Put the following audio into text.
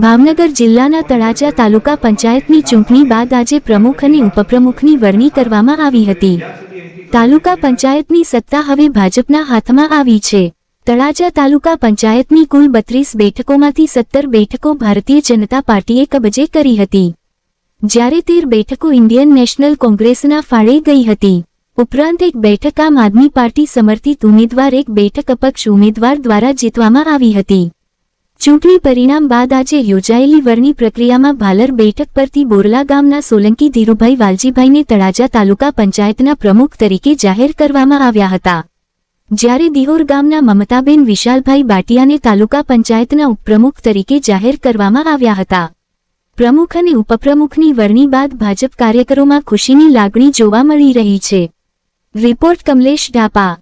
ભાવનગર જિલ્લાના તળાજા તાલુકા પંચાયતની ચૂંટણી બાદ આજે પ્રમુખ અને ઉપપ્રમુખની વરણી કરવામાં આવી હતી। તાલુકા પંચાયતની સત્તા હવે ભાજપના હાથમાં આવી છે। તળાજા તાલુકા પંચાયતની કુલ 32 બેઠકોમાંથી 17 બેઠકો ભારતીય જનતા પાર્ટીએ કબજે કરી હતી, જ્યારે 13 બેઠકો ઇન્ડિયન નેશનલ કોંગ્રેસના ફાળે ગઈ હતી। ઉપરાંત એક બેઠક આમ આદમી પાર્ટી સમર્થિત ઉમેદવાર, એક બેઠક અપક્ષ ઉમેદવાર દ્વારા જીતવામાં આવી હતી। ચૂંટણી પરિણામ બાદ આજે યોજાયેલી વરણી પ્રક્રિયામાં ભાલર બેઠક પરથી બોરલા ગામના સોલંકી ધીરુભાઈ વાલજીભાઈને તળાજા તાલુકા પંચાયતના પ્રમુખ તરીકે જાહેર કરવામાં આવ્યા હતા, જ્યારે દિહોર ગામના મમતાબેન વિશાલભાઈ બાટિયાને તાલુકા પંચાયતના ઉપપ્રમુખ તરીકે જાહેર કરવામાં આવ્યા હતા। પ્રમુખ અને ઉપપ્રમુખની વરણી બાદ ભાજપ કાર્યકરોમાં ખુશીની લાગણી જોવા મળી રહી છે। રિપોર્ટ કમલેશ ઢાપા।